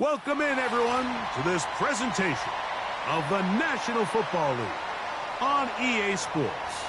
Welcome in, everyone, to this presentation of the National Football League on EA Sports.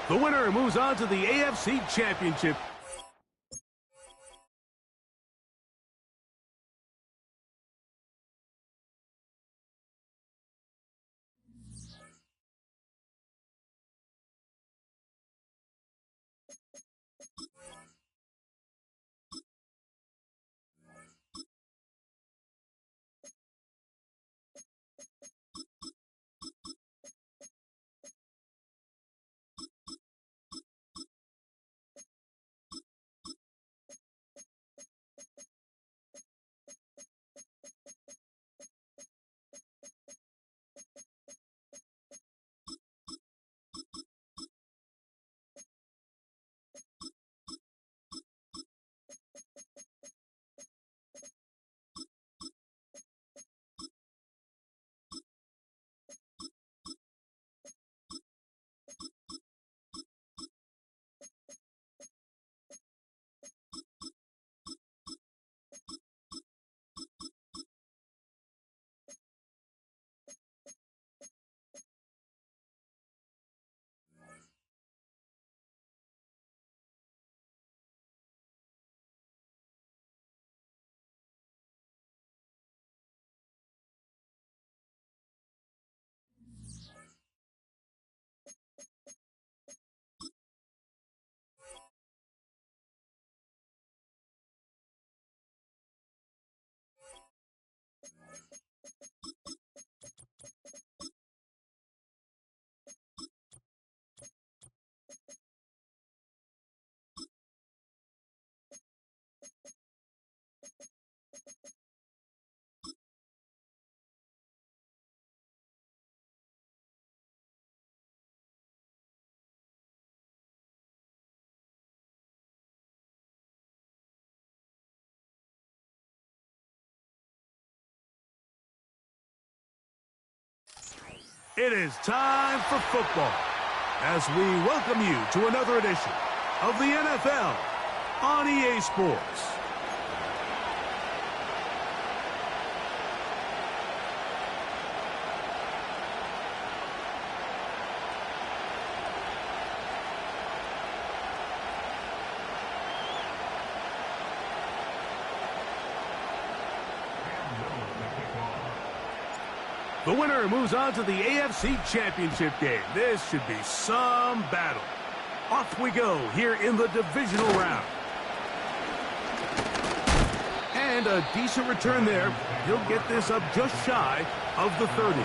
The winner moves on to the AFC Championship. It is time for football as we welcome you to another edition of the NFL on EA Sports. The winner moves on to the AFC Championship game. This should be some battle. Off we go here in the divisional round. And a decent return there. He'll get this up just shy of the 30.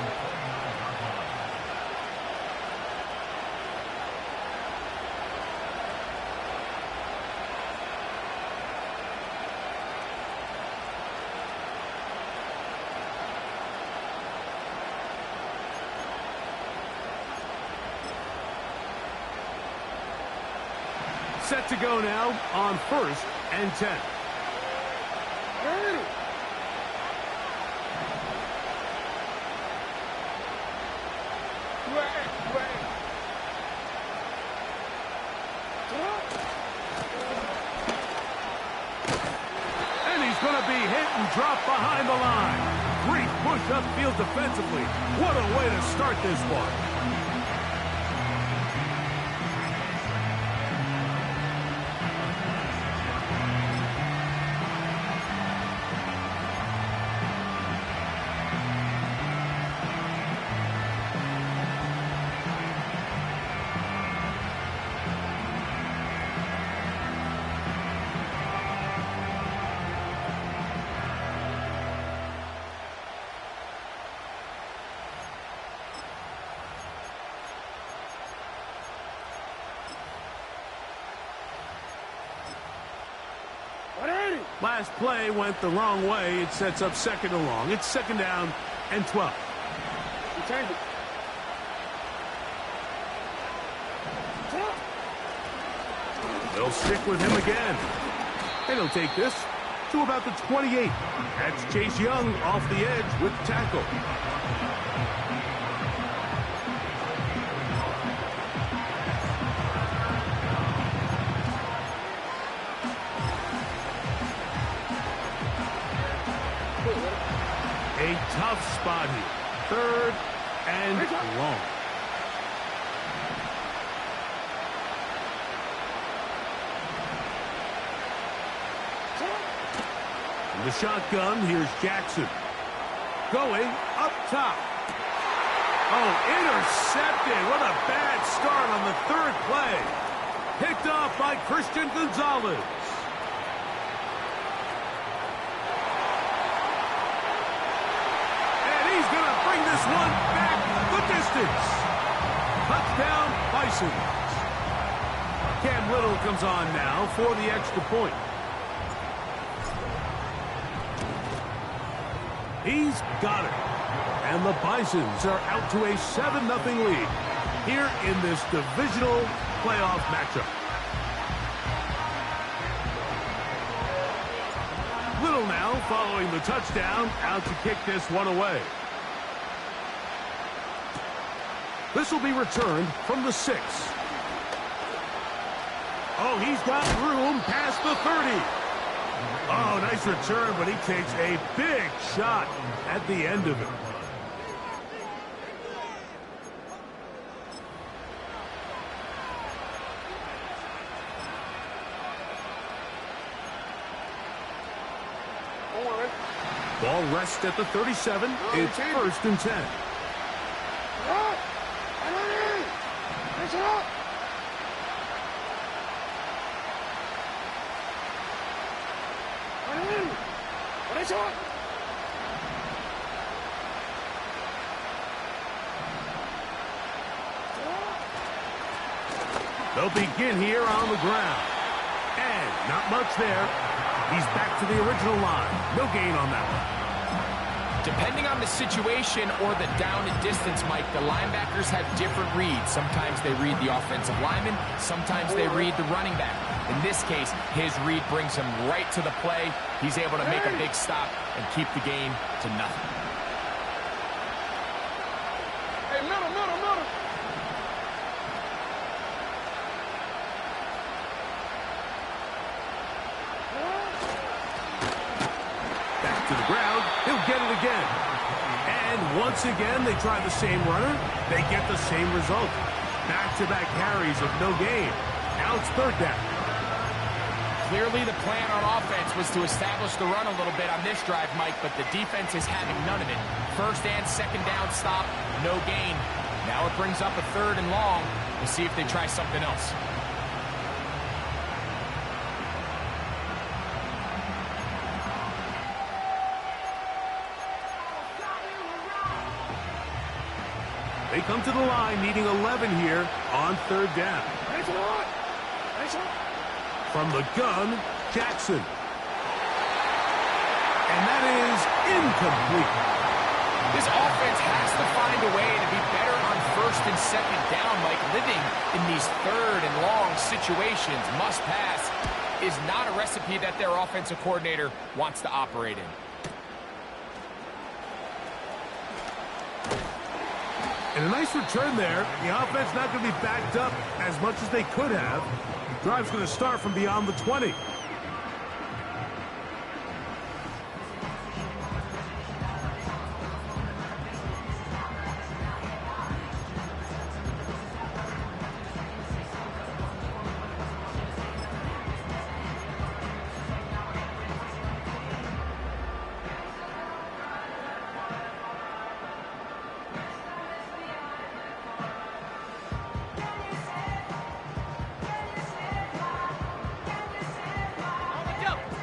Set to go now on 1st and 10. And he's going to be hit and dropped behind the line. Great push upfield defensively. What a way to start this one. Last play went the wrong way. It sets up second and long. It's second down and 12. Return it. They'll stick with him again. And he'll take this to about the 28. That's Chase Young off the edge with the tackle. A tough spot here. Third and long. In the shotgun, here's Jackson. Going up top. Oh, intercepted. What a bad start on the third play. Picked off by Christian Gonzalez. He's going to bring this one back the distance. Touchdown, Bisons. Cam Little comes on now for the extra point. He's got it. And the Bisons are out to a 7-0 lead here in this divisional playoff matchup. Little now following the touchdown, out to kick this one away. This will be returned from the 6. Oh, he's got room past the 30. Oh, nice return, but he takes a big shot at the end of it. Ball rests at the 37. It's first and 10. They'll begin here on the ground. And not much there. He's back to the original line. No gain on that one. Depending on the situation or the down and distance, Mike, the linebackers have different reads. Sometimes they read the offensive lineman. Sometimes they read the running back. In this case, his read brings him right to the play. He's able to make a big stop and keep the game to nothing. Hey, middle. Back to the ground. He'll get it again. And once again, they try the same runner. They get the same result. Back-to-back carries of no gain. Now it's third down. Clearly, the plan on offense was to establish the run a little bit on this drive, Mike, but the defense is having none of it. First and second down stop, no gain. Now it brings up a third and long. We'll see if they try something else. They come to the line needing 11 here on third down. From the gun, Jackson. And that is incomplete. This offense has to find a way to be better on first and second down, Mike. Living in these third and long situations, must pass, is not a recipe that their offensive coordinator wants to operate in. And a nice return there. The offense not going to be backed up as much as they could have. Drive's going to start from beyond the 20.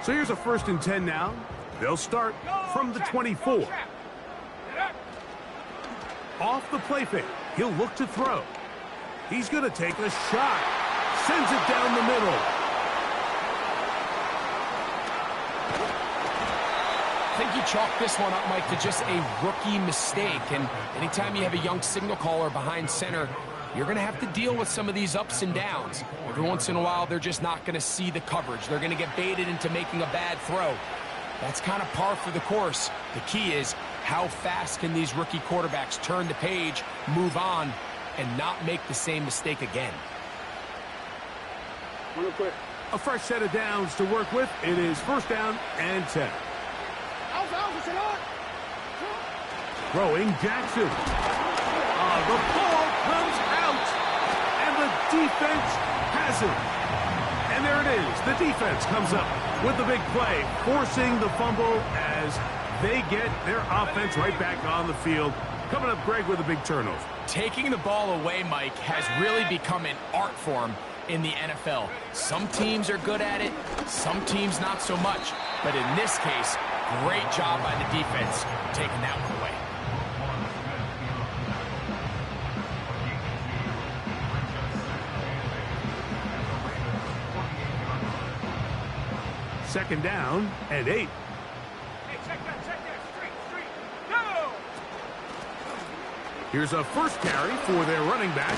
So here's a first and 10 now. They'll start from the 24. Off the play fake. He'll look to throw. He's going to take a shot. Sends it down the middle. I think you chalk this one up, Mike, to just a rookie mistake. And anytime you have a young signal caller behind center, you're going to have to deal with some of these ups and downs. Every once in a while, they're just not going to see the coverage. They're going to get baited into making a bad throw. That's kind of par for the course. The key is, how fast can these rookie quarterbacks turn the page, move on, and not make the same mistake again? Real quick. A fresh set of downs to work with. It is 1st down and 10. Throwing Jackson. The ball comes out, and the defense has it. And there it is. The defense comes up with the big play, forcing the fumble as they get their offense right back on the field. Coming up, Greg, with a big turnover. Taking the ball away, Mike, has really become an art form in the NFL. Some teams are good at it, some teams not so much. But in this case, great job by the defense taking that one away. Second down and 8. Hey, check that, straight, go! Here's a first carry for their running back.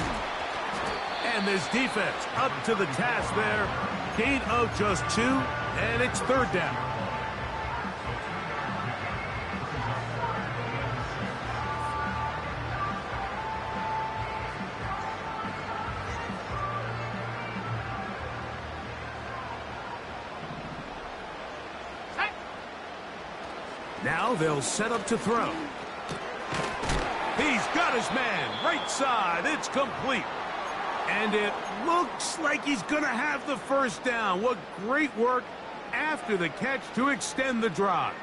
And this defense up to the task there. Gain of just 2, and it's 3rd down. Now they'll set up to throw. He's got his man. Right side. It's complete. And it looks like he's going to have the first down. What great work after the catch to extend the drive.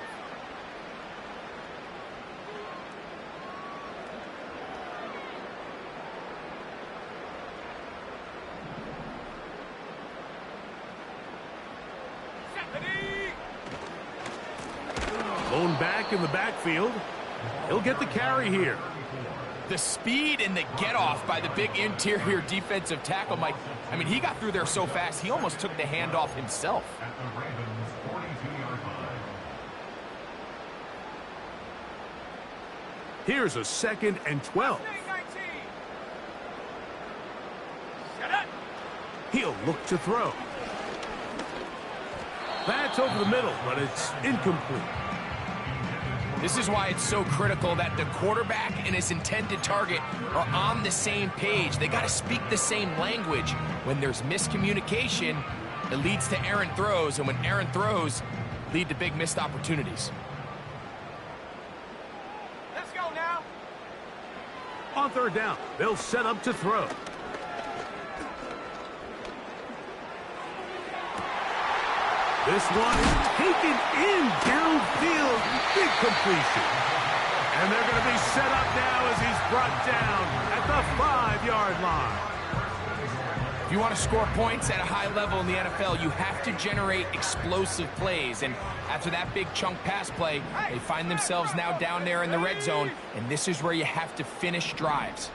Lone back in the backfield. He'll get the carry here. The speed and the get-off by the big interior defensive tackle, Mike. I mean, he got through there so fast, he almost took the handoff himself. Here's a 2nd and 12. He'll look to throw. That's over the middle, but it's incomplete. This is why it's so critical that the quarterback and his intended target are on the same page. They got to speak the same language. When there's miscommunication, it leads to errant throws, and when errant throws lead to big missed opportunities. Let's go now. On 3rd down, they'll set up to throw. This one is taken in downfield. Big completion. And they're going to be set up now as he's brought down at the 5-yard line. If you want to score points at a high level in the NFL, you have to generate explosive plays. And after that big chunk pass play, they find themselves now down there in the red zone. And this is where you have to finish drives.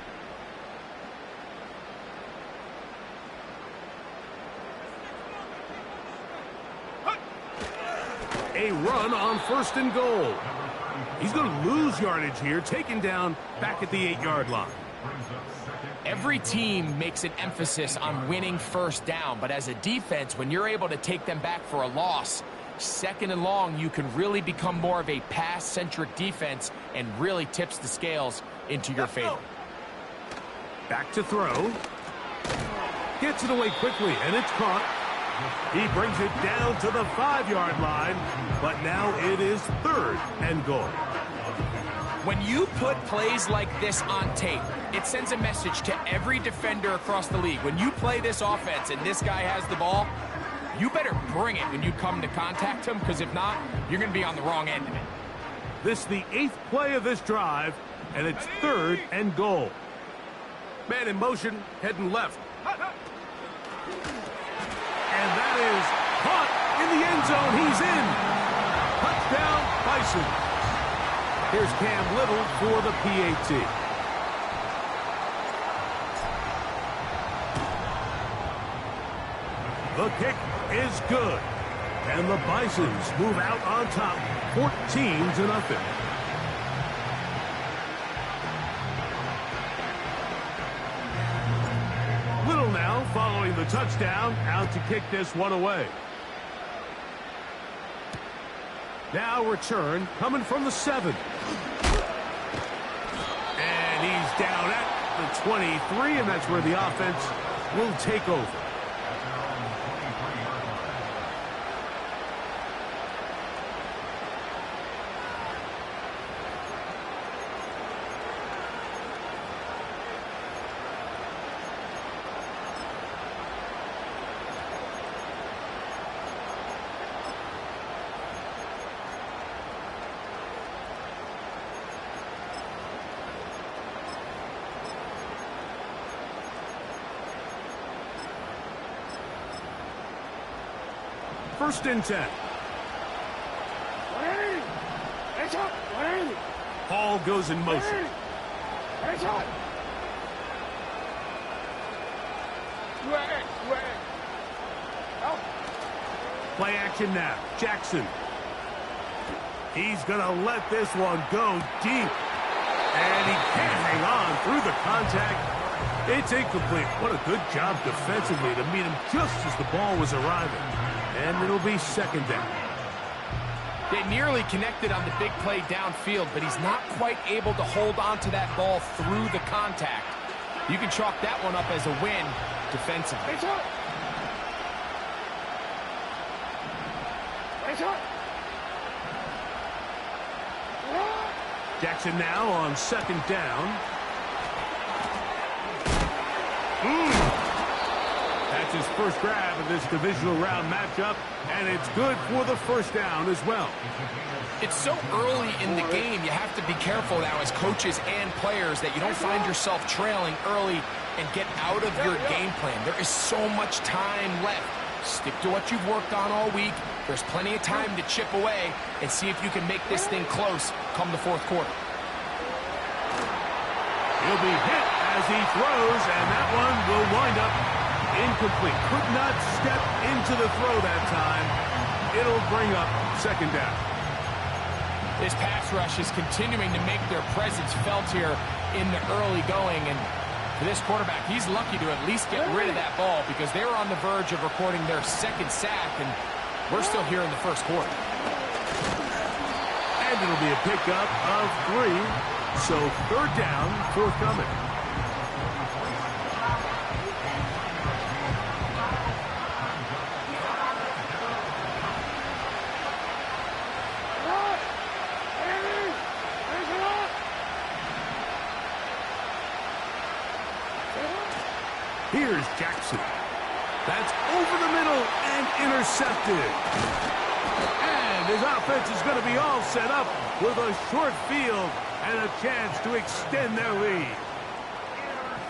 A run on 1st and goal. He's going to lose yardage here, taken down back at the 8-yard line. Every team makes an emphasis on winning 1st down, but as a defense, when you're able to take them back for a loss, 2nd and long, you can really become more of a pass-centric defense and really tips the scales into your favor. Back to throw. Gets it away quickly, and it's caught. He brings it down to the 5-yard line, but now it is 3rd and goal. When you put plays like this on tape, it sends a message to every defender across the league. When you play this offense and this guy has the ball, you better bring it when you come to contact him, because if not, you're going to be on the wrong end of it. This is the 8th play of this drive, and it's 3rd and goal. Man in motion, heading left. And that is caught in the end zone. He's in. Touchdown, Bison. Here's Cam Little for the PAT. The kick is good. And the Bisons move out on top, 14-0. Little now following the touchdown, out to kick this one away. Now return coming from the 7. And he's down at the 23, and that's where the offense will take over. First and 10. Hall goes in motion. Play action now. Jackson. He's going to let this one go deep. And he can't hang on through the contact. It's incomplete. What a good job defensively to meet him just as the ball was arriving. And it'll be second down. They nearly connected on the big play downfield, but he's not quite able to hold on to that ball through the contact. You can chalk that one up as a win defensively. Jackson now on second down. That's his first grab of this divisional round matchup, and it's good for the first down as well. It's so early in the game, you have to be careful now as coaches and players that you don't find yourself trailing early and get out of your game plan. There is so much time left. Stick to what you've worked on all week. There's plenty of time to chip away and see if you can make this thing close come the fourth quarter. He'll be hit as he throws, and that one will wind up incomplete. Could not step into the throw that time. It'll bring up second down. This pass rush is continuing to make their presence felt here in the early going, and for this quarterback, he's lucky to at least get rid of that ball because they were on the verge of recording their second sack, and we're still here in the first quarter. And it'll be a pickup of 3, so third down forthcoming. Here's Jackson. That's over the middle and intercepted. And his offense is going to be all set up with a short field and a chance to extend their lead.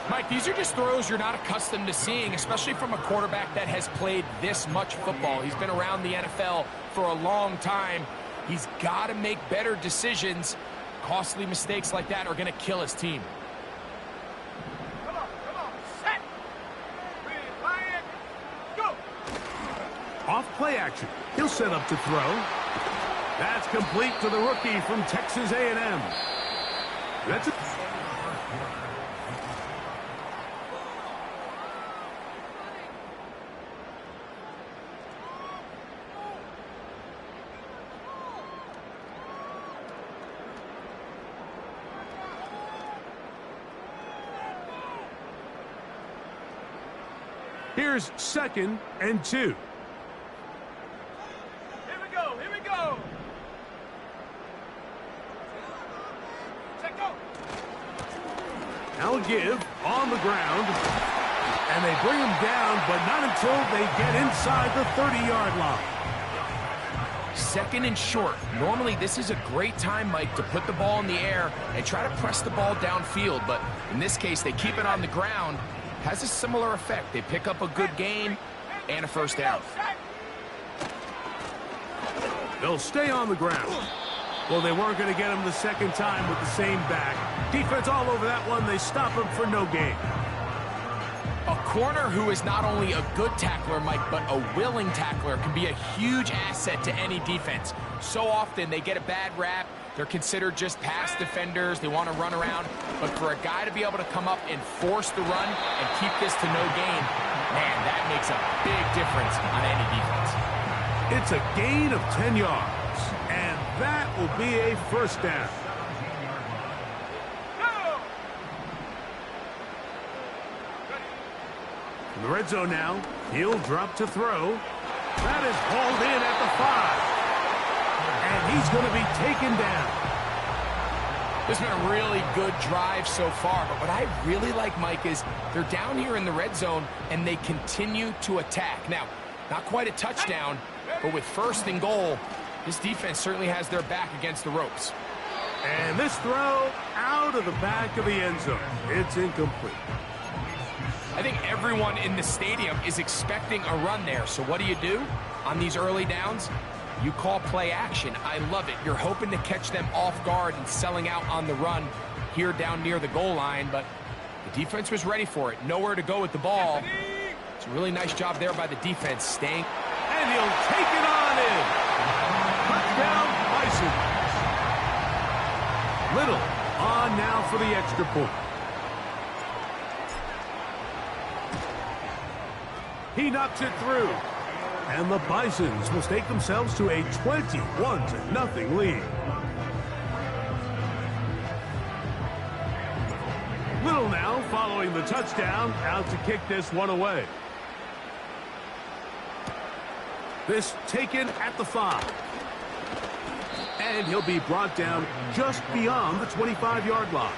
Mike, these are just throws you're not accustomed to seeing, especially from a quarterback that has played this much football. He's been around the NFL for a long time. He's got to make better decisions. Costly mistakes like that are going to kill his team. Off play action. He'll set up to throw. That's complete to the rookie from Texas A&M. That's it. Here's second and 2. Now give on the ground, and they bring him down, but not until they get inside the 30-yard line. Second and short. Normally, this is a great time, Mike, to put the ball in the air and try to press the ball downfield, but in this case, they keep it on the ground. Has a similar effect. They pick up a good gain and a first down. They'll stay on the ground. Well, they weren't going to get him the second time with the same back. Defense all over that one. They stop him for no gain. A corner who is not only a good tackler, Mike, but a willing tackler can be a huge asset to any defense. So often they get a bad rap. They're considered just pass defenders. They want to run around. But for a guy to be able to come up and force the run and keep this to no gain, man, that makes a big difference on any defense. It's a gain of 10 yards, and that will be a first down. In the red zone now, he'll drop to throw. That is hauled in at the 5. And he's going to be taken down. This has been a really good drive so far, but what I really like, Mike, is they're down here in the red zone, and they continue to attack. Now, not quite a touchdown, but with first and goal, this defense certainly has their back against the ropes. And this throw out of the back of the end zone. It's incomplete. I think everyone in the stadium is expecting a run there. So what do? On these early downs? You call play action. I love it. You're hoping to catch them off guard and selling out on the run here down near the goal line, but the defense was ready for it. Nowhere to go with the ball. It's a really nice job there by the defense staying. And he'll take it on in. Touchdown, Bison. Little on now for the extra point. He knocks it through. And the Bisons will stake themselves to a 21-0 lead. Little now following the touchdown, out to kick this one away. This taken at the 5. And he'll be brought down just beyond the 25-yard line.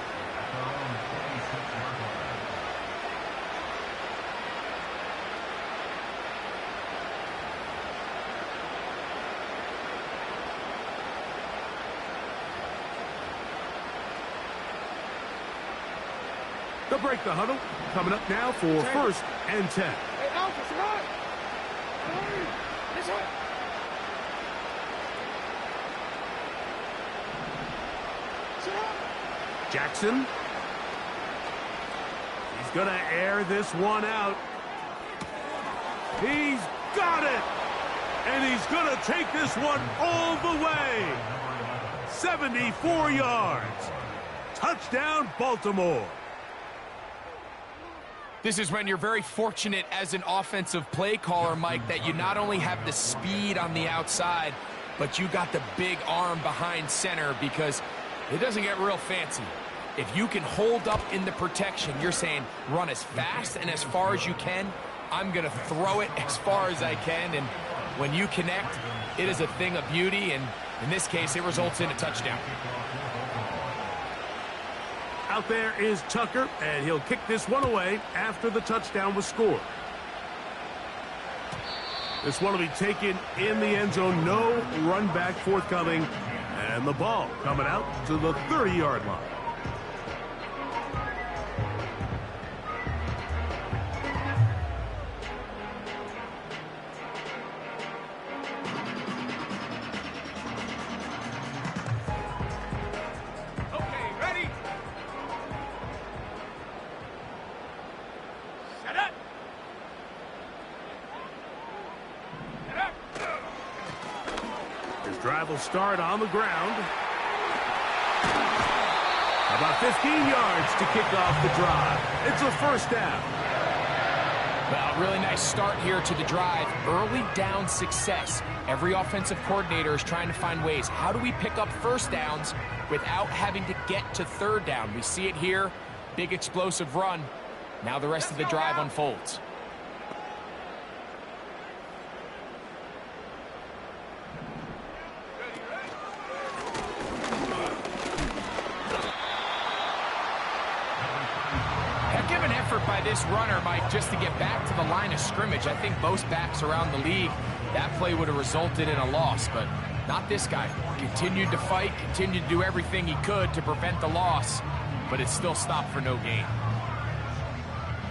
They'll break the huddle. Coming up now for first and 10. Hey, Alpha, run! This way. Jackson. He's going to air this one out. He's got it! And he's going to take this one all the way. 74 yards. Touchdown, Baltimore. This is when you're very fortunate as an offensive play caller, Mike, that you not only have the speed on the outside, but you got the big arm behind center, because it doesn't get real fancy. If you can hold up in the protection, you're saying run as fast and as far as you can. I'm going to throw it as far as I can, and when you connect, it is a thing of beauty, and in this case, it results in a touchdown. Out there is Tucker, and he'll kick this one away after the touchdown was scored. This one will be taken in the end zone. No run back forthcoming. And the ball coming out to the 30-yard line. Drive will start on the ground. About 15 yards to kick off the drive. It's a first down. Well, really nice start here to the drive. Early down success. Every offensive coordinator is trying to find ways. How do we pick up first downs without having to get to third down? We see it here. Big explosive run. Now the rest of the drive unfolds. By this runner, Mike, just to get back to the line of scrimmage. I think most backs around the league, that play would have resulted in a loss, but not this guy. Continued to fight, continued to do everything he could to prevent the loss, but it still stopped for no gain.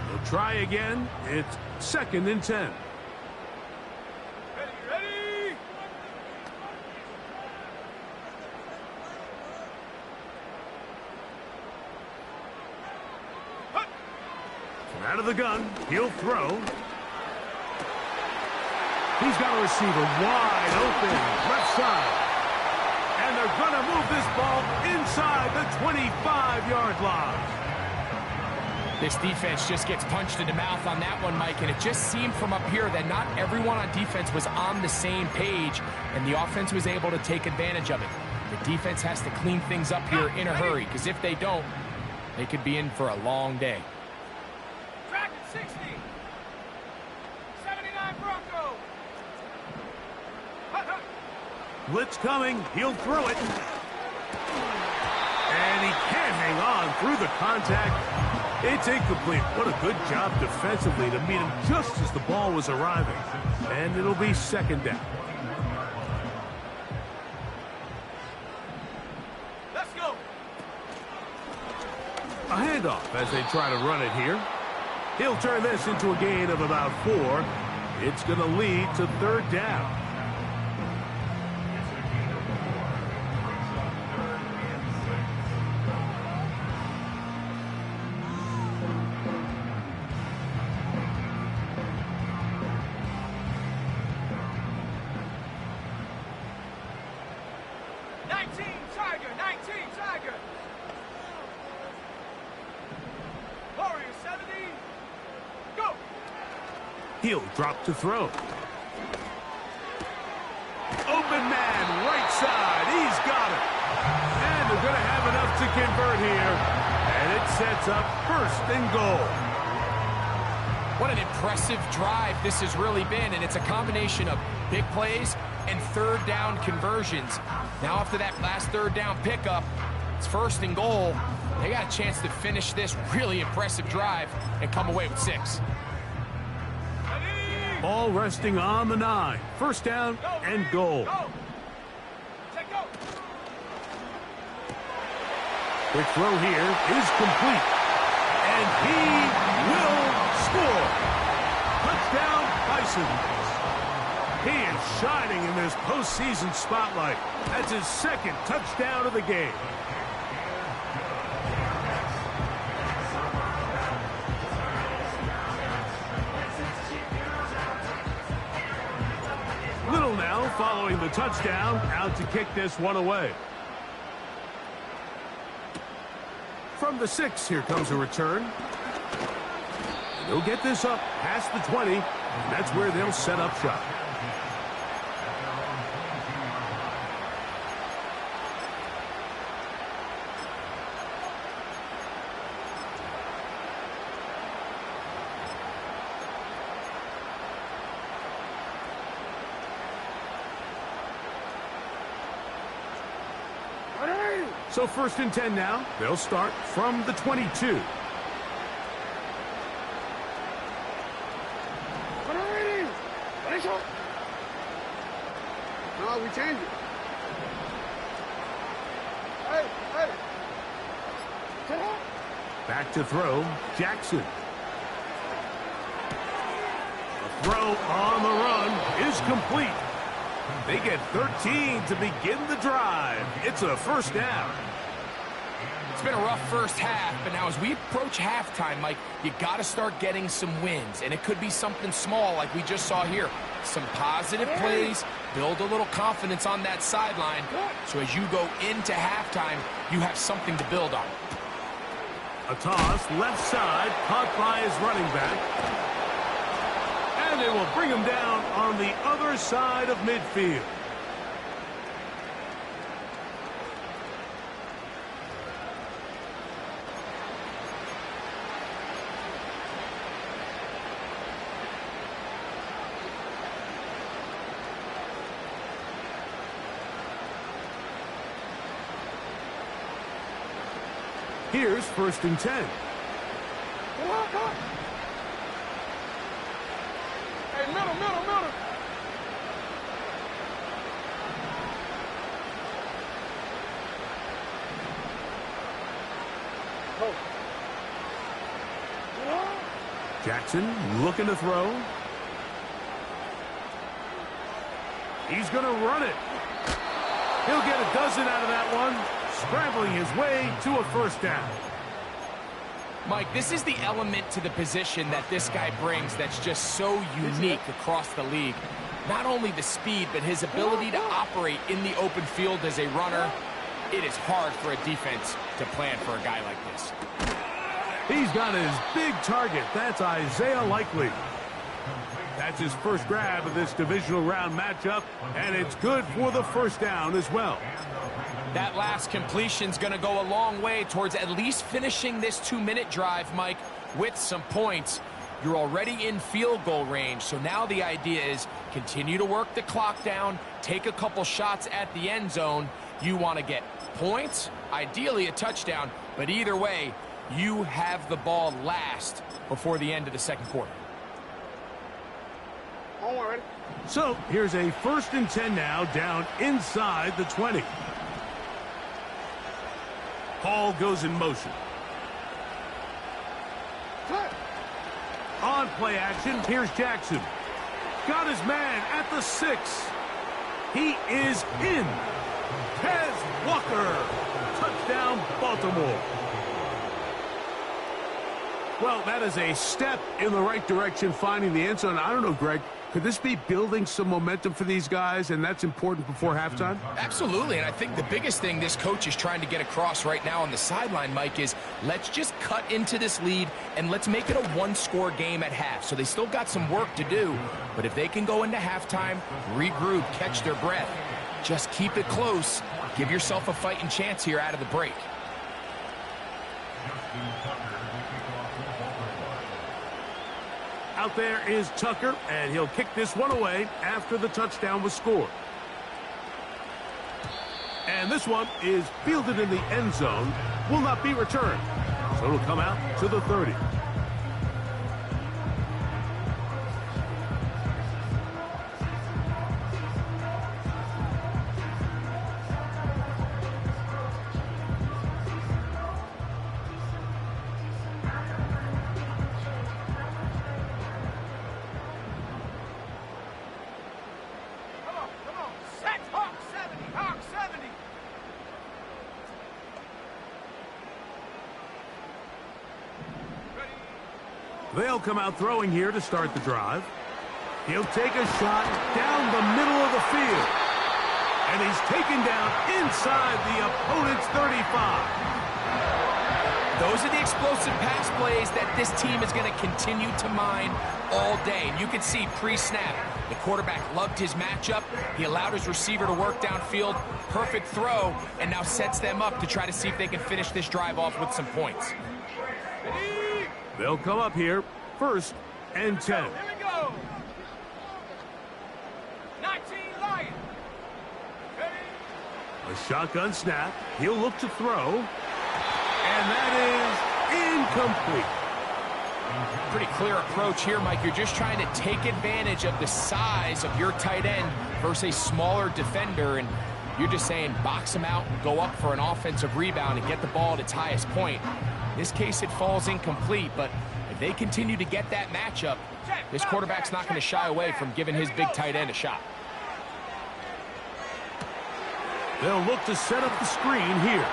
We'll try again. It's second and 10. Out of the gun, he'll throw. He's got a receiver wide open, left side. And they're going to move this ball inside the 25-yard line. This defense just gets punched in the mouth on that one, Mike, and it just seemed from up here that not everyone on defense was on the same page, and the offense was able to take advantage of it. The defense has to clean things up here in a hurry, because if they don't, they could be in for a long day. Track at 60. 79 Bronco. Blitz coming. He'll throw it. And he can't hang on through the contact. It's incomplete. What a good job defensively to meet him just as the ball was arriving. And it'll be second down. Let's go. A handoff as they try to run it here. He'll turn this into a gain of about 4. It's going to lead to third down. He'll drop to throw. Open man, right side. He's got it. And they're going to have enough to convert here. And it sets up first and goal. What an impressive drive this has really been, and it's a combination of big plays and third down conversions. Now after that last third down pickup, it's first and goal. They got a chance to finish this really impressive drive and come away with 6. Ball resting on the 9. First down and goal. Quick throw here is complete. And he will score. Touchdown, Bisons. He is shining in this postseason spotlight. That's his second touchdown of the game. Little now following the touchdown, out to kick this one away. From the 6, here comes a return. And they'll get this up past the 20, and that's where they'll set up shop. So first and 10 now. They'll start from the 22. No, we change it. Back to throw, Jackson. The throw on the run is complete. They get 13 to begin the drive. It's a first down. It's been a rough first half, but now as we approach halftime, Mike, you got to start getting some wins, and it could be something small like we just saw here. Some positive plays, build a little confidence on that sideline, so as you go into halftime, you have something to build on. A toss, left side, caught by his running back. And they will bring him down on the other side of midfield. Here's first and 10. Come on. Hey, middle. Jackson looking to throw. He's going to run it. He'll get a dozen out of that one, scrambling his way to a first down. Mike, this is the element to the position that this guy brings that's just so unique across the league. Not only the speed, but his ability to operate in the open field as a runner. It is hard for a defense to plan for a guy like this. He's got his big target. That's Isaiah Likely. That's his first grab of this divisional round matchup, and it's good for the first down as well. That last completion's going to go a long way towards at least finishing this 2-minute drive, Mike, with some points. You're already in field goal range, so now the idea is continue to work the clock down, take a couple shots at the end zone. You want to get points, ideally a touchdown, but either way, you have the ball last before the end of the second quarter. Already. So here's a 1st and 10 now, down inside the 20. Hall goes in motion. Cut. On play action, here's Jackson. Got his man at the 6. He is in. Tez Walker. Touchdown, Baltimore. Well, that is a step in the right direction, finding the end zone. I don't know, Greg, could this be building some momentum for these guys, and that's important before halftime? Absolutely, and I think the biggest thing this coach is trying to get across right now on the sideline, Mike, is let's just cut into this lead and let's make it a one-score game at half. So they still got some work to do, but if they can go into halftime, regroup, catch their breath, just keep it close, give yourself a fighting chance here out of the break. Out there is Tucker, and he'll kick this one away after the touchdown was scored. And this one is fielded in the end zone, will not be returned. So it'll come out to the 30. They'll come out throwing here to start the drive. He'll take a shot down the middle of the field. And he's taken down inside the opponent's 35. Those are the explosive pass plays that this team is going to continue to mine all day. And you can see pre-snap, the quarterback loved his matchup. He allowed his receiver to work downfield. Perfect throw, and now sets them up to try to see if they can finish this drive off with some points. They'll come up here, 1st and 10. Here we go. 19 Lions. A shotgun snap. He'll look to throw. And that is incomplete. Pretty clear approach here, Mike. You're just trying to take advantage of the size of your tight end versus a smaller defender, and you're just saying box him out and go up for an offensive rebound and get the ball at its highest point. In this case, it falls incomplete, but if they continue to get that matchup, this quarterback's not going to shy away from giving his big tight end a shot. They'll look to set up the screen here.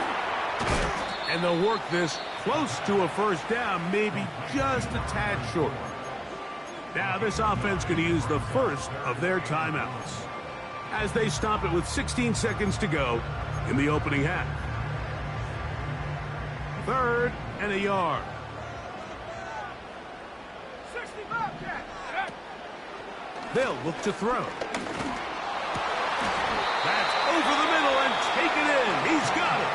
And they'll work this close to a first down, maybe just a tad short. Now this offense going to use the first of their timeouts as they stop it with 16 seconds to go in the opening half. 3rd and a yard. 65, Jack. They'll look to throw. That's over the middle and taken in. He's got it.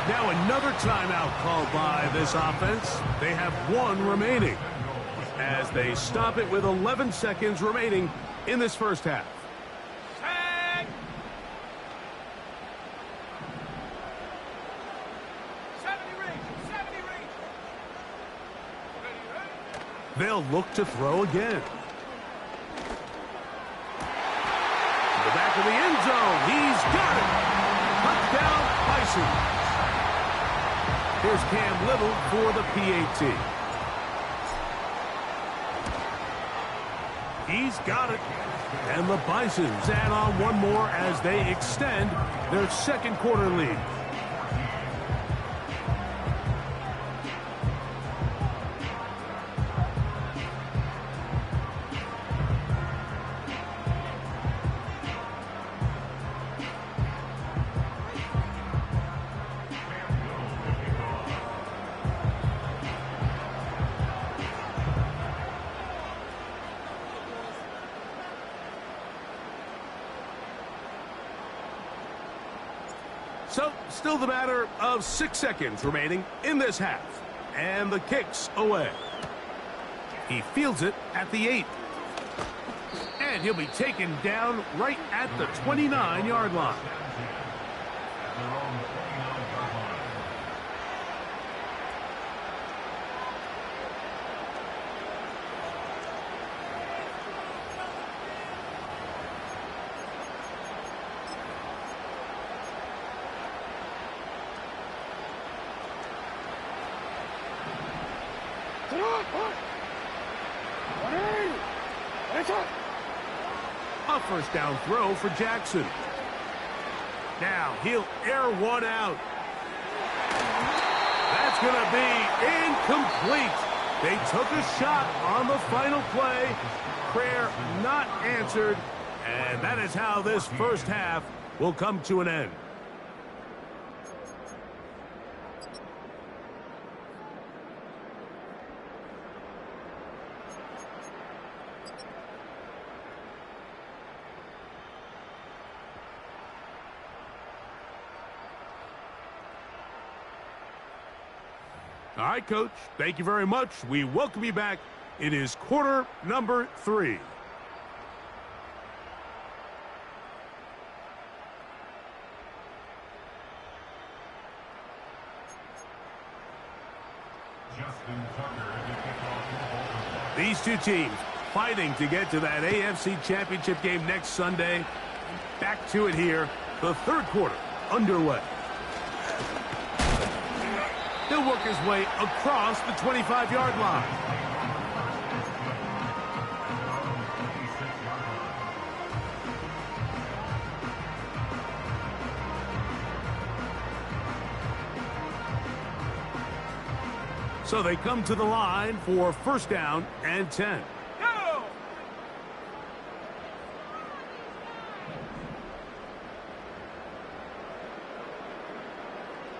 Now another timeout called by this offense. They have 1 remaining as they stop it with 11 seconds remaining in this first half. Tag. 70 range. 70 range. Ready. They'll look to throw again. To the back of the end zone. He's got it. Touchdown, Bison. Here's Cam Little for the PAT. He's got it. And the Bisons add on 1 more as they extend their second quarter lead. So, still the matter of 6 seconds remaining in this half. And the kick's away. He fields it at the 8. And he'll be taken down right at the 29-yard line. A first down throw for Jackson. Now he'll air one out. That's going to be incomplete. They took a shot on the final play. Prayer not answered. And that is how this first half will come to an end. All right, Coach, thank you very much. We welcome you back. It is quarter number 3. These two teams fighting to get to that AFC Championship game next Sunday. Back to it here. The third quarter underway. He'll work his way across the 25-yard line. So they come to the line for first down and 10. Go!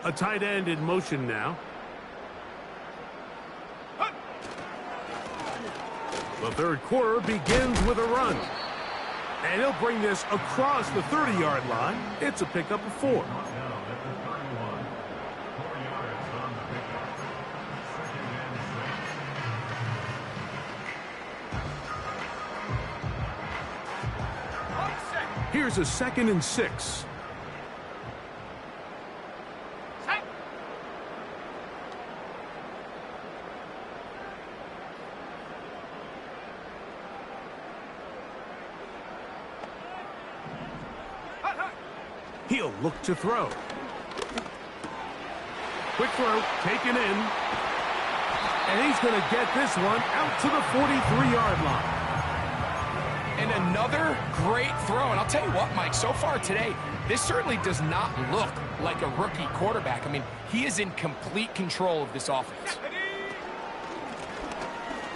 A tight end in motion now. The third quarter begins with a run. And he'll bring this across the 30-yard line. It's a pickup of 4. Here's a 2nd and 6. He'll look to throw. Quick throw, taken in. And he's going to get this one out to the 43-yard line. And another great throw. And I'll tell you what, Mike, so far today, this certainly does not look like a rookie quarterback. I mean, he is in complete control of this offense.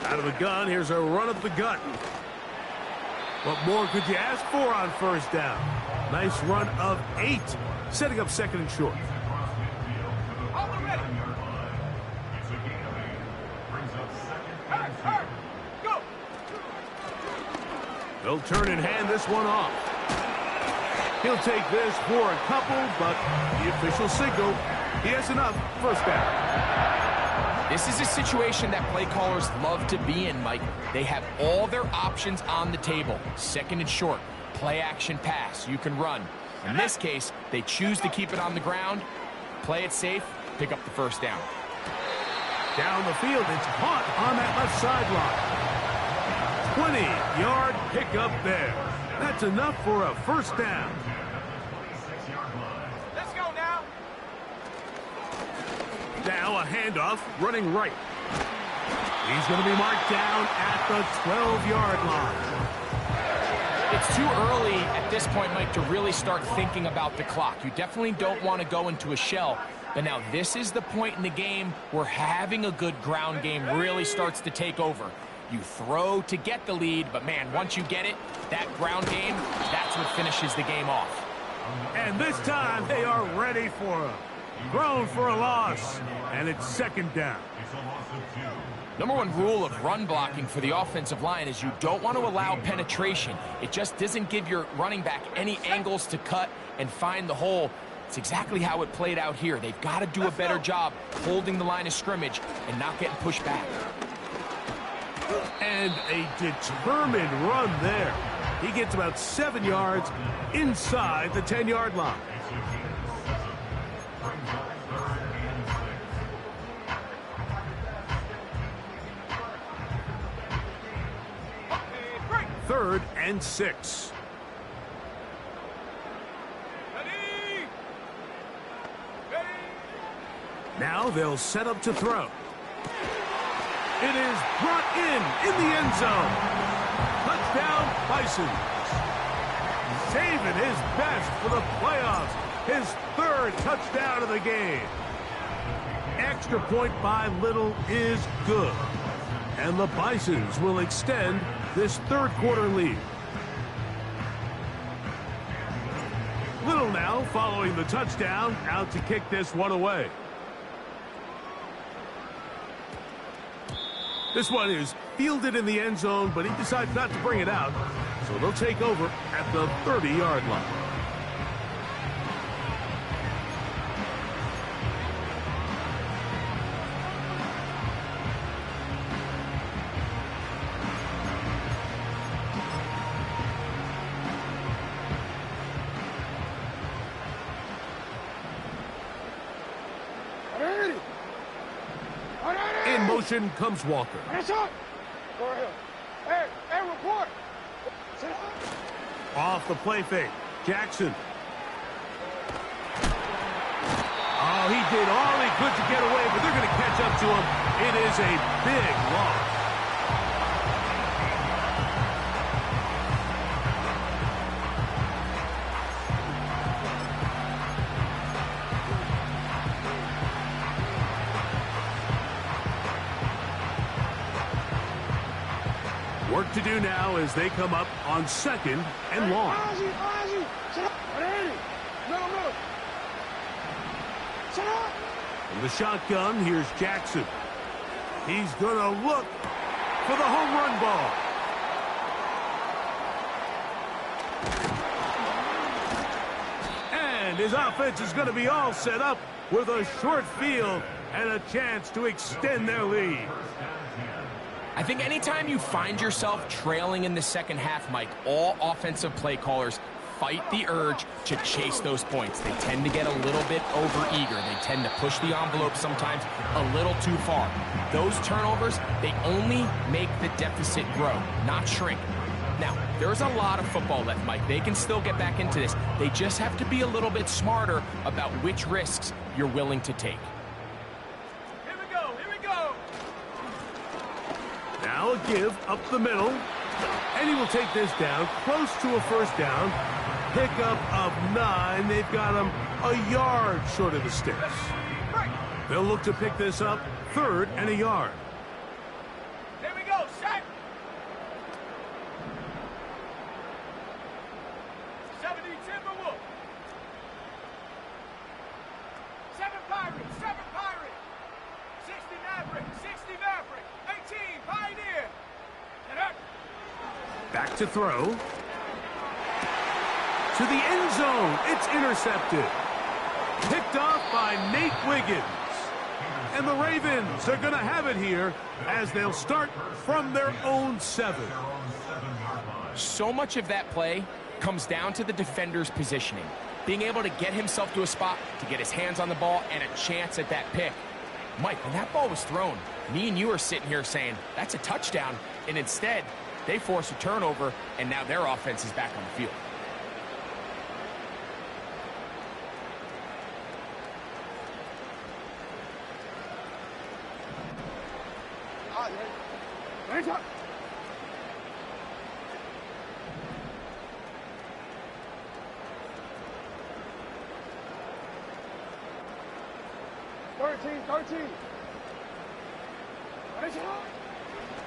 Out of the gun, here's a run up the gut. What more could you ask for on first down? Nice run of 8, setting up 2nd and short. Go! They'll turn and hand this one off. He'll take this for a couple, but the official signal, he has enough. First down. This is a situation that play callers love to be in, Mike. They have all their options on the table. 2nd and short. Play action pass. You can run. In this case, they choose to keep it on the ground, play it safe, pick up the first down. Down the field, it's caught on that left sideline. 20-yard pickup there. That's enough for a first down. Let's go now. Now a handoff, running right. He's going to be marked down at the 12-yard line. It's too early at this point, Mike, to really start thinking about the clock. You definitely don't want to go into a shell. But now this is the point in the game where having a good ground game really starts to take over. You throw to get the lead, but man, once you get it, that ground game, that's what finishes the game off. And this time they are ready for him. Thrown for a loss, and it's 2nd down. Number 1 rule of run blocking for the offensive line is you don't want to allow penetration. It just doesn't give your running back any angles to cut and find the hole. It's exactly how it played out here. They've got to do a better job holding the line of scrimmage and not getting pushed back. And a determined run there. He gets about 7 yards inside the 10-yard line. Third and 6. Ready? Now they'll set up to throw. It is brought in the end zone. Touchdown, Bisons. Saving his best for the playoffs. His 3rd touchdown of the game. Extra point by Little is good. And the Bisons will extend this 3rd quarter lead. Little now following the touchdown, out to kick this one away. This one is fielded in the end zone, but he decides not to bring it out. So they'll take over at the 30-yard line. In motion comes Walker. Go ahead. Hey, report. Sit down. Off the play fake. Jackson. Oh, he did all he could to get away, but they're going to catch up to him. It is a big loss. Work to do now as they come up on 2nd and long. From the shotgun, here's Jackson. He's going to look for the home run ball. And his offense is going to be all set up with a short field and a chance to extend their lead. I think anytime you find yourself trailing in the second half, Mike, all offensive play callers fight the urge to chase those points. They tend to get a little bit overeager. They tend to push the envelope sometimes a little too far. Those turnovers, they only make the deficit grow, not shrink. Now, there's a lot of football left, Mike. They can still get back into this. They just have to be a little bit smarter about which risks you're willing to take. Now a give up the middle, and he will take this down close to a first down. Pickup of 9. They've got him a yard short of the sticks. They'll look to pick this up 3rd and a yard. Here we go, set. 70 Timberwolf. 7 Pirates, 7 Pirates. 60 Maverick, 60 Maverick. 18 Pioneer. Back to throw. To the end zone. It's intercepted. Picked off by Nate Wiggins. And the Ravens are going to have it here as they'll start from their own 7. So much of that play comes down to the defender's positioning. Being able to get himself to a spot to get his hands on the ball and a chance at that pick. Mike, when that ball was thrown, me and you are sitting here saying, that's a touchdown. And instead, they force a turnover, and now their offense is back on the field.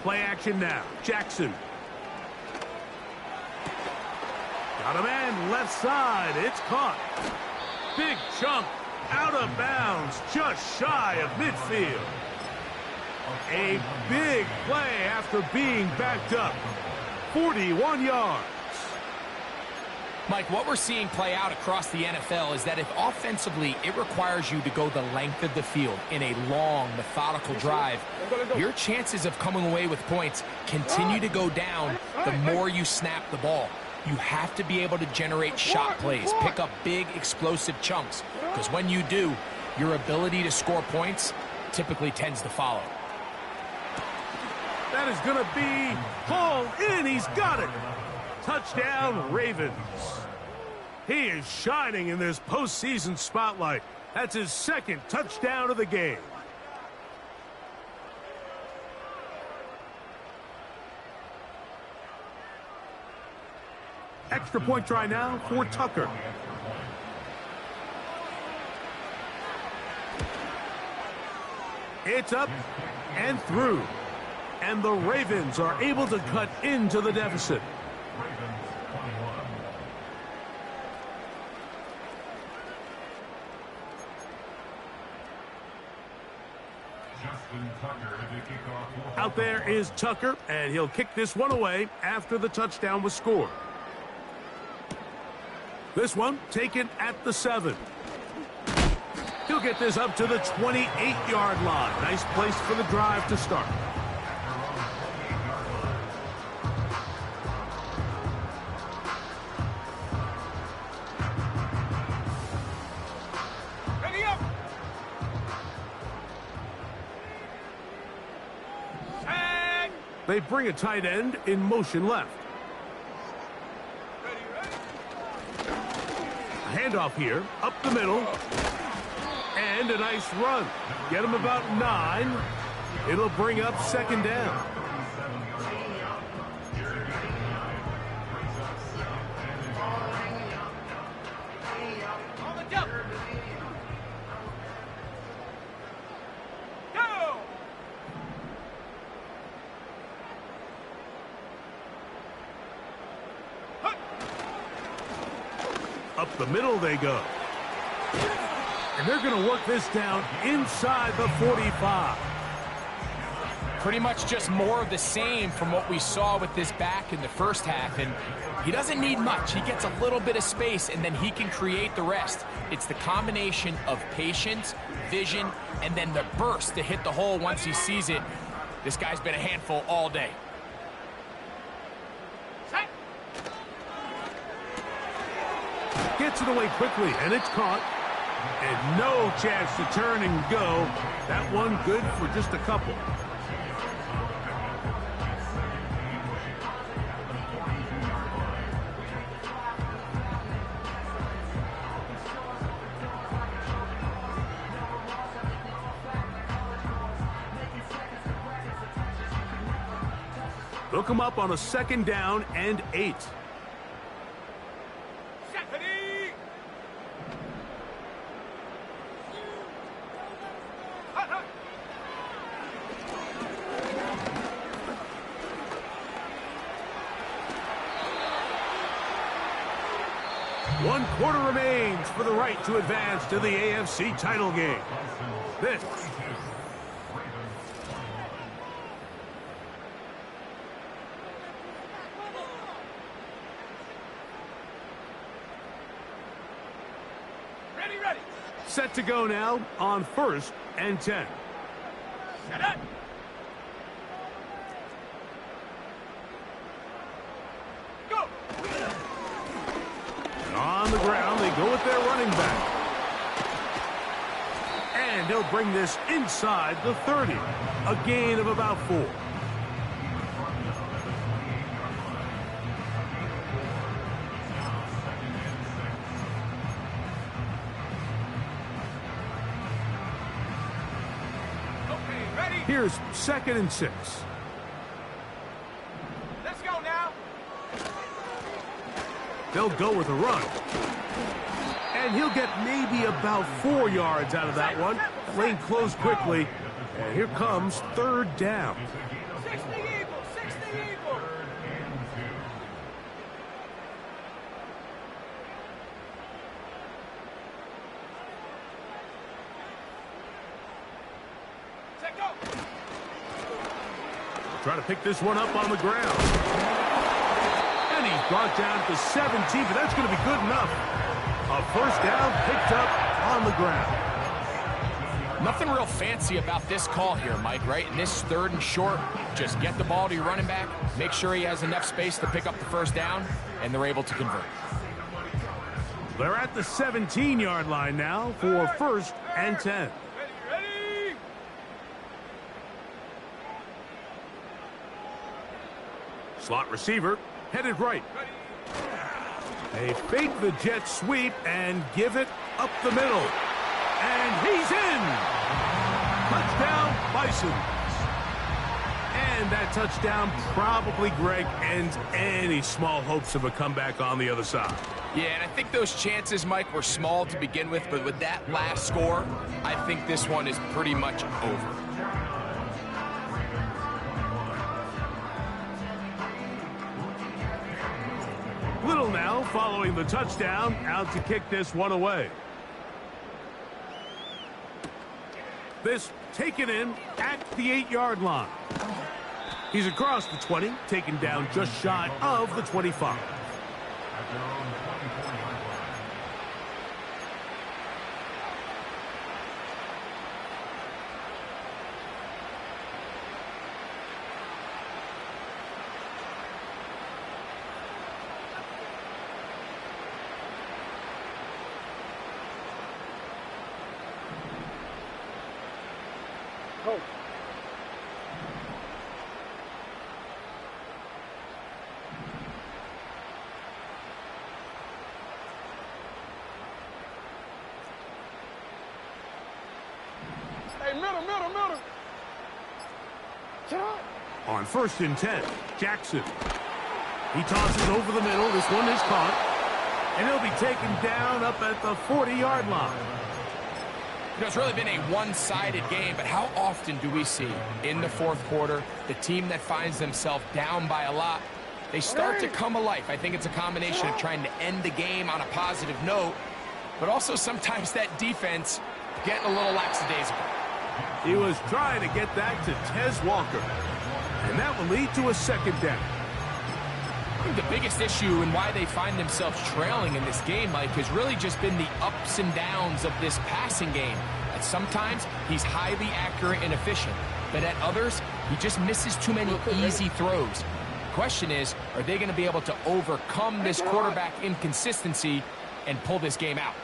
Play action now. Jackson. Got a man left side. It's caught. Big chunk out of bounds, just shy of midfield. A big play after being backed up. 41 yards. Mike, what we're seeing play out across the NFL is that if offensively it requires you to go the length of the field in a long, methodical drive, your chances of coming away with points continue to go down the more you snap the ball. You have to be able to generate shot plays, pick up big, explosive chunks, because when you do, your ability to score points typically tends to follow. That is going to be hauled in. He's got it. Touchdown, Ravens. He is shining in this postseason spotlight. That's his second touchdown of the game. Extra point try now for Tucker. It's up and through. And the Ravens are able to cut into the deficit. Out there is Tucker, and he'll kick this one away after the touchdown was scored. This one taken at the 7. He'll get this up to the 28-yard line. Nice place for the drive to start. Ready up. Tag. They bring a tight end in motion left. Handoff here, up the middle, and a nice run. Get him about 9. It'll bring up second down. On the jump. Go. Up the middle they go. And they're going to work this down inside the 45. Pretty much just more of the same from what we saw with this back in the first half. And he doesn't need much. He gets a little bit of space, and then he can create the rest. It's the combination of patience, vision, and then the burst to hit the hole once he sees it. This guy's been a handful all day. Gets it away quickly, and it's caught. And no chance to turn and go. That one good for just a couple. Look him up on a second down and 8. Stephanie. One quarter remains for the right to advance to the AFC title game. This Ready. set to go now on 1st and 10. Set up. Go. On the ground, they go with their running back. And he'll bring this inside the 30. A gain of about 4. Okay, ready. Here's 2nd and 6. Let's go now. They'll go with a run. And he'll get maybe about 4 yards out of that one. Lane closed quickly. And here comes 3rd down. 60 Eagles. 60 Eagles. Set go. Try to pick this one up on the ground. And he's brought down to 17, but that's going to be good enough. A first down picked up on the ground. Nothing real fancy about this call here, Mike, right? In this 3rd and short, just get the ball to your running back, make sure he has enough space to pick up the first down, and they're able to convert. They're at the 17-yard line now for 1st and 10. Ready? Slot receiver headed right. They fake the jet sweep and give it up the middle. And he's in. Touchdown, Bisons. And that touchdown probably, Greg, ends any small hopes of a comeback on the other side. Yeah, and I think those chances, Mike, were small to begin with, but with that last score, I think this one is pretty much over. Little now following the touchdown, out to kick this one away. This taken in at the 8-yard line. He's across the 20, taken down just shy of the 25. Coach. Hey, middle. Get up. On 1st and 10, Jackson. He tosses over the middle. This one is caught. And he'll be taken down up at the 40-yard line. You know, it's really been a one-sided game, but how often do we see in the 4th quarter the team that finds themselves down by a lot, they start to come alive. I think it's a combination of trying to end the game on a positive note, but also sometimes that defense getting a little lackadaisical. He was trying to get that to Tez Walker. And that will lead to a 2nd down. I think the biggest issue and why they find themselves trailing in this game, Mike, has really just been the ups and downs of this passing game. At sometimes, he's highly accurate and efficient, but at others, he just misses too many easy throws. The question is, are they going to be able to overcome this quarterback inconsistency and pull this game out?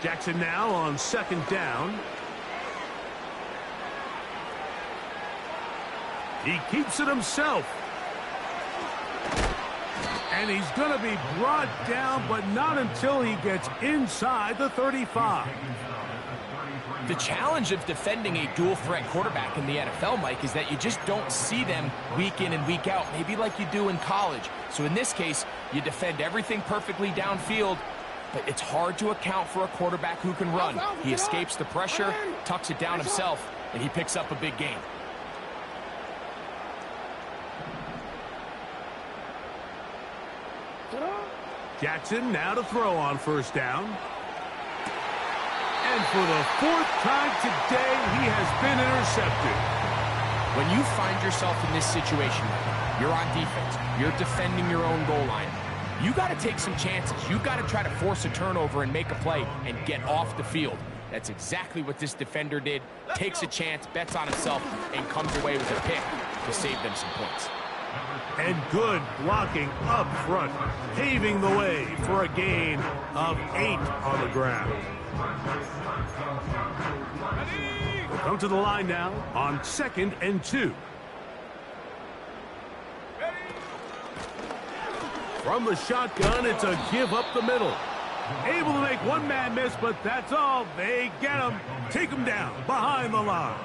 Jackson now on 2nd down. He keeps it himself. And he's going to be brought down, but not until he gets inside the 35. The challenge of defending a dual-threat quarterback in the NFL, Mike, is that you just don't see them week in and week out, maybe like you do in college. So in this case, you defend everything perfectly downfield, but it's hard to account for a quarterback who can run. He escapes the pressure, tucks it down himself, and he picks up a big gain. Jackson now to throw on 1st down. And for the 4th time today, he has been intercepted. When you find yourself in this situation, you're on defense, you're defending your own goal line, you got to take some chances. You got to try to force a turnover and make a play and get off the field. That's exactly what this defender did. Takes a chance, bets on himself, and comes away with a pick to save them some points. And good blocking up front, paving the way for a gain of 8 on the ground. We'll come to the line now on 2nd and 2. From the shotgun, it's a give up the middle. Able to make one man miss, but that's all. They get him, take him down behind the line.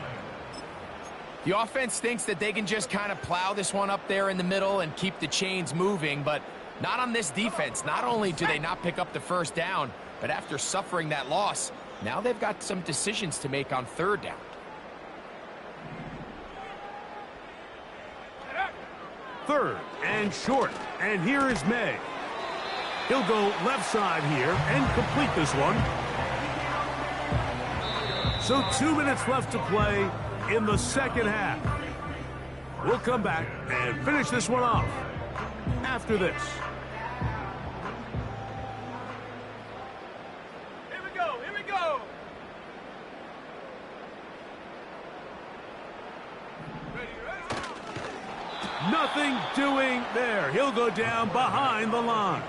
The offense thinks that they can just kind of plow this one up there in the middle and keep the chains moving, but not on this defense. Not only do they not pick up the 1st down, but after suffering that loss, now they've got some decisions to make on 3rd down. 3rd and short, and here is May. He'll go left side here and complete this one. So 2 minutes left to play in the 2nd half. We'll come back and finish this one off. after this. Here we go, here we go. Ready, ready. Nothing doing there. He'll go down behind the line.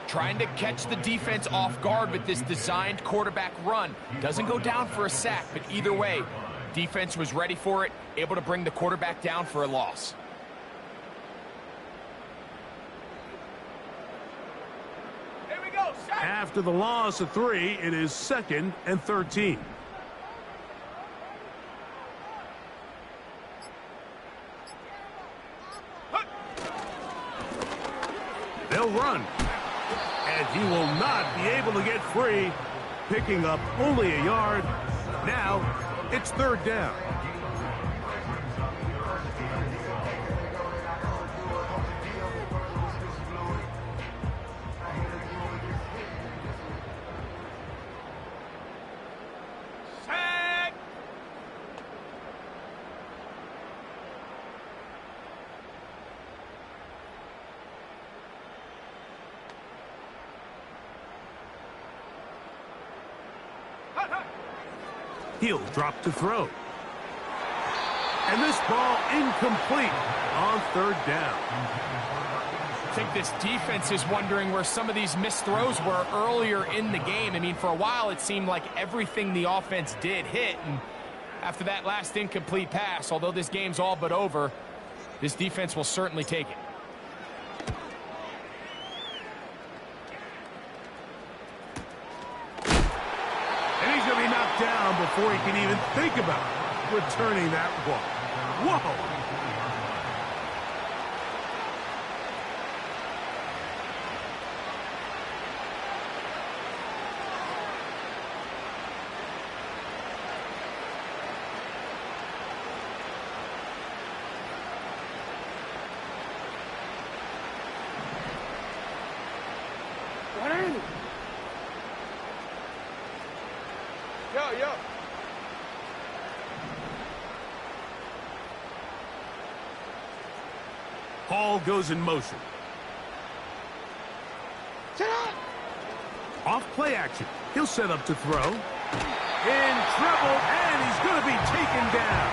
Trying to catch the defense off guard with this designed quarterback run. Doesn't go down for a sack, but either way, defense was ready for it, able to bring the quarterback down for a loss. Here we go, set. After the loss of 3, it is 2nd and 13. They'll run. And he will not be able to get free, picking up only a yard. Now, it's 3rd down. Set. Hut, hut. He'll drop to throw. And this ball incomplete on 3rd down. I think this defense is wondering where some of these missed throws were earlier in the game. I mean, for a while, it seemed like everything the offense did hit. And after that last incomplete pass, although this game's all but over, this defense will certainly take it. And he's going to be knocked down before he can even think about returning that ball. Whoa! What ain't it? Yo. Hall goes in motion. Sit up. Off play action. He'll set up to throw. In trouble, and he's going to be taken down.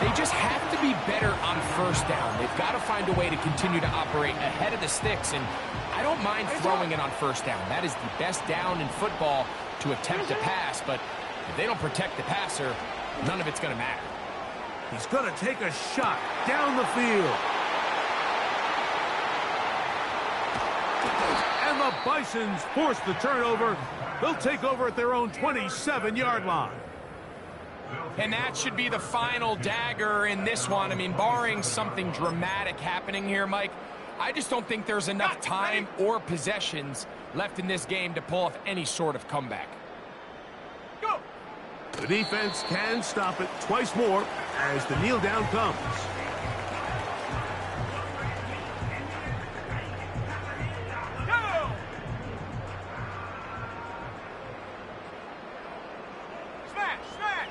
They just have to be better on 1st down. They've got to find a way to continue to operate ahead of the sticks, and I don't mind throwing it on 1st down. That is the best down in football to attempt to pass, but if they don't protect the passer, none of it's going to matter. He's going to take a shot down the field. And the Bisons force the turnover. They'll take over at their own 27-yard line. And that should be the final dagger in this one. I mean, barring something dramatic happening here, Mike, I just don't think there's enough time or possessions left in this game to pull off any sort of comeback. Go. The defense can stop it twice more as the kneel down comes. Go. Smash, smash.